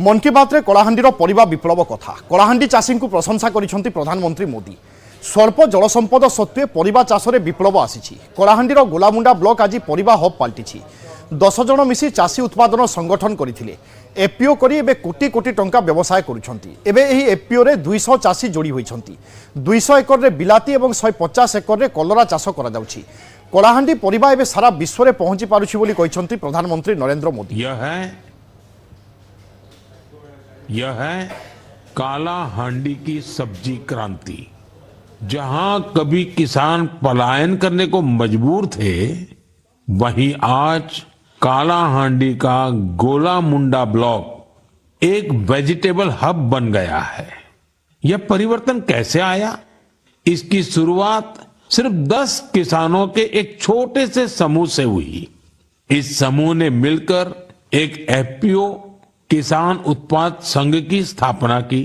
मन की बात रे कलाहांडीर परिबा विप्लव कथा कलाहांडी चाषी को प्रशंसा करिसेंती प्रधानमंत्री मोदी। स्वल्प जल संपद सत्वे परिबा चाषरे विप्लव आसी। कलाहांडीर गोलामुंडा ब्लॉक आज परिबा हब पलटि 10 जन मिसी चाषी उत्पादन संगठन करथिले। एपीओ करी एबे कोटी कोटी टंका व्यवसाय करुछंती। एबे एही एपीओ रे 200 चाषी जोड़ी होइछंती। 200 एकर रे बिलाती एवं 150 एकर रे कलरा चाष करा जाउछि। कलाहांडी परिबा एबे सारा विश्व रे पहुंची पारुछि बोली कहिसंती प्रधानमंत्री नरेंद्र मोदी। यह है काला हांडी की सब्जी क्रांति। जहां कभी किसान पलायन करने को मजबूर थे, वहीं आज काला हांडी का गोला मुंडा ब्लॉक एक वेजिटेबल हब बन गया है। यह परिवर्तन कैसे आया? इसकी शुरुआत सिर्फ 10 किसानों के एक छोटे से समूह से हुई। इस समूह ने मिलकर एक एफपीओ किसान उत्पाद संघ की स्थापना की,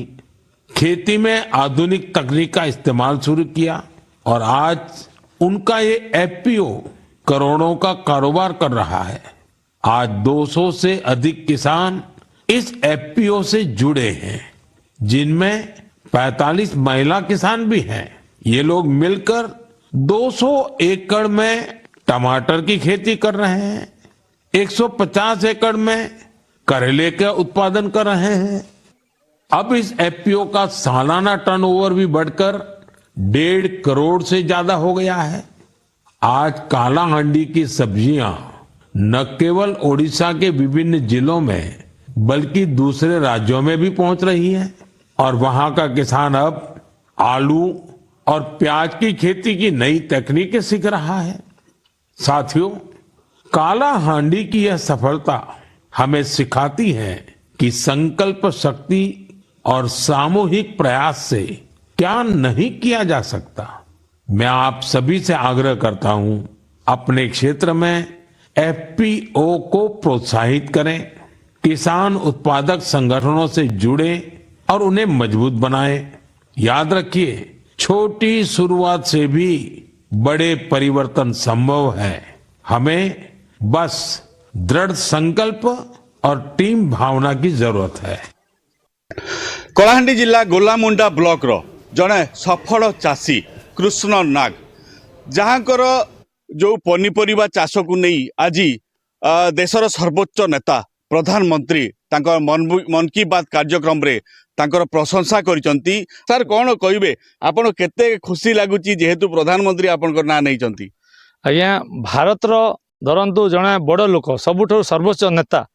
खेती में आधुनिक तकनीक का इस्तेमाल शुरू किया और आज उनका ये एफपीओ करोड़ों का कारोबार कर रहा है। आज 200 से अधिक किसान इस एफपीओ से जुड़े हैं, जिनमें 45 महिला किसान भी हैं। ये लोग मिलकर 200 एकड़ में टमाटर की खेती कर रहे हैं, 150 एकड़ में करेले का उत्पादन कर रहे हैं। अब इस एफपीओ का सालाना टर्नओवर भी बढ़कर 1.5 करोड़ से ज्यादा हो गया है। आज काला हांडी की सब्जियां न केवल ओडिशा के विभिन्न जिलों में बल्कि दूसरे राज्यों में भी पहुंच रही है और वहां का किसान अब आलू और प्याज की खेती की नई तकनीकें सीख रहा है। साथियों, काला हांडी की यह सफलता हमें सिखाती है कि संकल्प शक्ति और सामूहिक प्रयास से क्या नहीं किया जा सकता। मैं आप सभी से आग्रह करता हूं, अपने क्षेत्र में एफपीओ को प्रोत्साहित करें, किसान उत्पादक संगठनों से जुड़े और उन्हें मजबूत बनाएं। याद रखिए, छोटी शुरुआत से भी बड़े परिवर्तन संभव है। हमें बस दृढ़ संकल्प और टीम भावना की जरूरत है। कलाहांडी जिला गोलामुंडा ब्लॉक रो जड़े सफल चाषी कृष्ण नाग, जहाँकर जो पनीपरिबा चाष को नहीं आज देशर सर्वोच्च नेता प्रधानमंत्री तांकर मन की बात कार्यक्रम रे तांकर प्रशंसा करिसंती। सर कौन कहिबे, आपण केते खुशी लागुची जेहेतु प्रधानमंत्री आपनकर ना नहीं चंती? आज्ञा, भारत रो धरंतु जड़े बड़ लोक सबुठ सर्वोच्च नेता,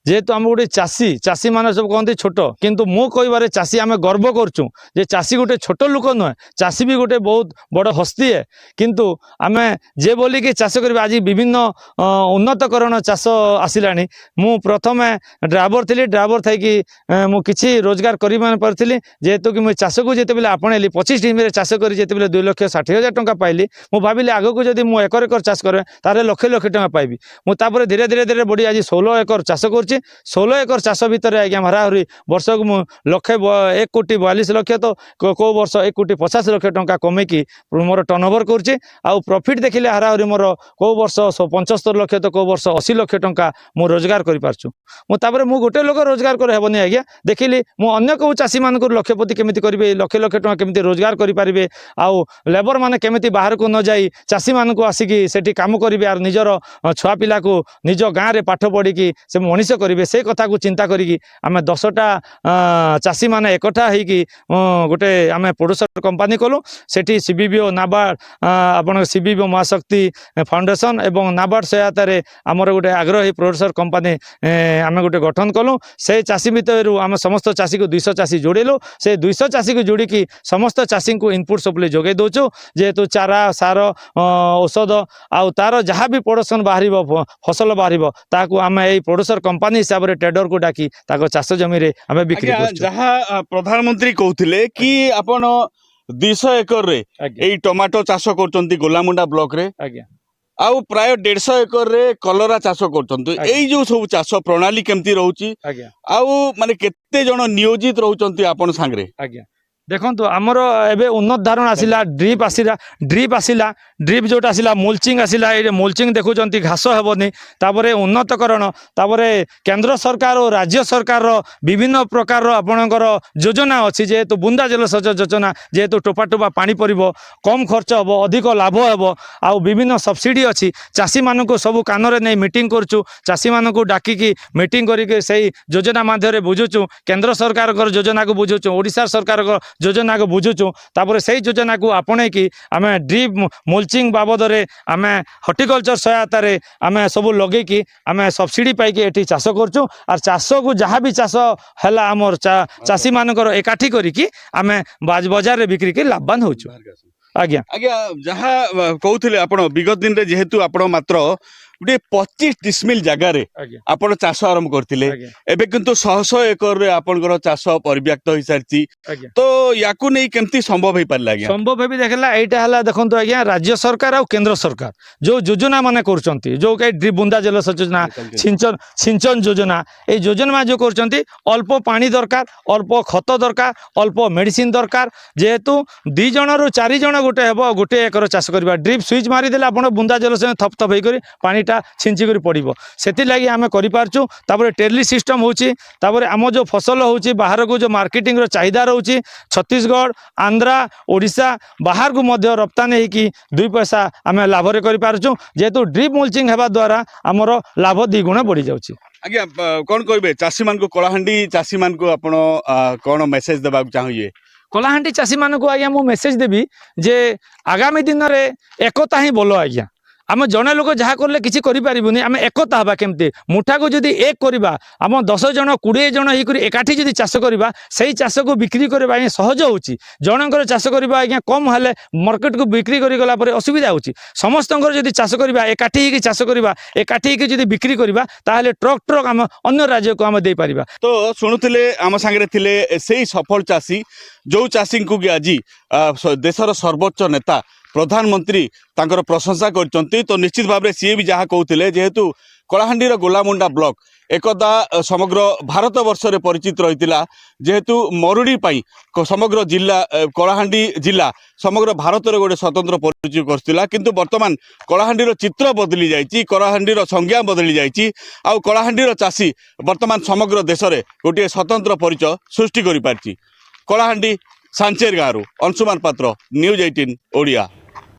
जेहेतु आम गोटे चाषी चाषी मैंने सब कहते छोट, किंतु मो कह चाषी आम गर्व करुँ जे चाषी गोटे छोट लोक नुहे, चाषी भी गोटे बहुत बड़ हस्ती है। किंतु आम जे बोलिकी चाष कर आज विभिन्न उन्नतकरण चाष आसला। मु प्रथम ड्राइवर थी, ड्राइवर थी मुझे रोजगार करी जेहेतु कि मुझे चाष को जिते आपणेली 25 टीम चाष कर 2,60,000 टंका पाइली। मु भाविली आग को जब मुझे एकर एकर चाष करे तारे लक्ष लक्ष टंका पाइबी। मुझे धीरे धीरे धीरे बढ़ी आज 16 एकर चाष कर 16 एकर चाष भितर आज्ञा हराहरी वर्ष को 1,42,00,000 तो को वर्ष 1,50,00,000 टंका कमेकी मोर टर्नओवर करुच्ची। आउ प्रॉफिट देखिले हराहरी मोर को वर्ष 75 लाख तो को वर्ष 80 लाख टंका मु रोजगार कर पारछु। मु गोटे लोक रोजगार कर हेबनी आज्ञा, देखिली मु अन्य को चाषी मानक लक्षपति केमिति करिवे, लक्ष लक्ष टंका केमिति रोजगार करि पारिबे, आउ लेबर माने केमिति बाहर को न जाई चाषी मानक आसिकी सेठी काम करिवे आर निजर छुआ पिला को निज गाँ रे पाठ पढ़ी से मनीष करेंगे से कथा को चिंता करी आम 10टा चाषी माने एकठा होगी गोटे आम प्रोड्यूसर कंपनी कलु। सेठी सीबीबीओ नाबार्ड आपण सीबीबीओ महाशक्ति फाउंडेशन एवं नाबार्ड सहायतार आमर गोटे आग्रही प्रोड्यूसर कंपनी आम गोटे गठन कलु। से चाषी भितर आम समस्त चाषी को 200 चाषी जोड़ेलु। से 200 चाषी को जोड़िकी समस्त चाषी को इनपुट सप्लाई जोगे दौचु, जेहेतु चारा सार औषध आउ तार जहाँ भी प्रोडक्शन बाहर फसल बाहर ताकू आम यही प्रोड्यूसर कंपनी हिसाब से ट्रेडर को डाकी चाष जमी रे आमे बिक्री करछु। जहाँ प्रधानमंत्री कहथिले कि आपण 200 एकर रे एई टमाटो चाष करचंती गोलामुंडा ब्लॉक रे, आज्ञा आउ प्राय 150 एकर रे कलरा चाष करचंती। एई जो सब चाष प्रणाली केमती रहउची, आज्ञा आउ माने केते जण नियोजित रहउचंती आपण सांगरे? आज्ञा देखो आमर एबे उन्नत धारण आसिला ड्रिप आसिला ड्रिप जोटा आसिला मुल्चिंग आसिला ये मुल्चिंग देखुचंती घास हेबनी तापरे उन्नतकरण तापरे केंद्र सरकार और राज्य सरकार विभिन्न प्रकार आपणकर योजना अच्छी जेहेतु बुंदा जलसेच योजना जेहेतु टोपा टोपा पानी पड़ो कम खर्च हम अधिक लाभ हम आउ विभिन्न सब्सिडी अच्छी चाषी मान सब कान नहीं मीटिंग करुचु चाषी मान डाकिकी मीटिंग करके सही योजना माध्यम बुझुचु केंद्र सरकार योजना को बुझुचु ओडिशा सरकार योजना को बुझुचु तापर से योजना को आपणे की आम ड्रिप मुल्चिंग बाबद आम हर्टिकल्चर सहायता आम सब लगे कि आम सब्सिडी पाई एटी चाष करुचु और चाष को जहाँ भी चाष है आमर चाषी मानकर एकाठी करिकी आम बजार रे बिक्री के लाभवान होचु आज्ञा आज्ञा जहाँ कहते आप विगत दिन में जेहेतु आप मात्र गोटे 25 डिसमिल जगार आपण चाष आरंभ करते एबे किंतु 100 एकर आपनकर चाष परिव्याप्त हो सारी तो याकू नहीं केमती संभव हो पारे आज्ञा संभव भी देखला एटा देखो आज्ञा राज्य सरकार और केंद्र सरकार जो योजना माने करछंती जो कई बुंदा जलसेच योजना सिंचन योजना ए योजना जो करछंती अल्प पानी दरकार अल्प खत दरकार अल्प मेडिसिन दरकार जेहेतु 2 जन रु 4 जन गोटे हेबो गोटे एकर चाष करबा ड्रिप स्विच मारी देला आपण बुंदा जलसेच थप थप होई पानी छिंची कर पड़ो से लगी आम कर टेली सिस्टम होपर आम जो फसल हो बाहर को जो मार्केटिंग रो चाहिदा रोचे छत्तीसगढ़ आंध्रा ओडिशा बाहर को मध्य रप्तानी होगी 2 पैसा आम लाभ करूँ जेहेतु ड्रिप मुल्चिंग होगा द्वारा आमर लाभ 2 गुण बढ़ी जाऊँगी आज्ञा कौन कहे चाषी मान को कलाहांडी चाषी मान को आपण कौन मेसेज देवा चाहिए कलाहांडी चाषी मान को आज्ञा मु मेसेज देवी जे आगामी दिन में एकता ही बोलो आज्ञा आम जड़े लोक जहाँ कले किसी करें आम एकता हवा केमती मुठा को जदि एक करवा आम 10 जन 20 जन होकर एकाठी जदि चाष करवा सही चाष को बिक्री करवा सहज होची जनकर चाष करवा आज्ञा कम हेले मार्केट को बिक्री करगला असुविधा होची समस्त जदि चाष करवा एकाठी होकर चाष करवा एकाठी होकर जदि बिक्री करवा ताहले ट्रक ट्रक आम अन्य राज्य को आम दे पारिबा तो शुणुले आम सांगे थिले सेही सफल चाषी जो चाषी को आज देशर सर्वोच्च नेता प्रधानमंत्री तांकर प्रशंसा करचंती तो निश्चित भाव में सी भी जहाँ कहते जेहेतु कलाहांडीर गोलामुंडा ब्लॉक एकदा समग्र भारत वर्ष रे परिचित रही जेहेतु मरुड़ी पाई समग्र जिला कलाहांडी जिला समग्र भारत रे गोटे स्वतंत्र परिचय करथिला किंतु वर्तमान कलाहांडीर चित्र बदली जाइछि कलाहांडीर संज्ञा बदली जाइछि आ कलाहांडीर चाषी वर्तमान समग्र देश रे गोटे स्वतंत्र परिचय सृष्टि करि पारछि कलाहांडी सांचेर गाँव अंशुमान पात्र न्यूज 18 ओडिया।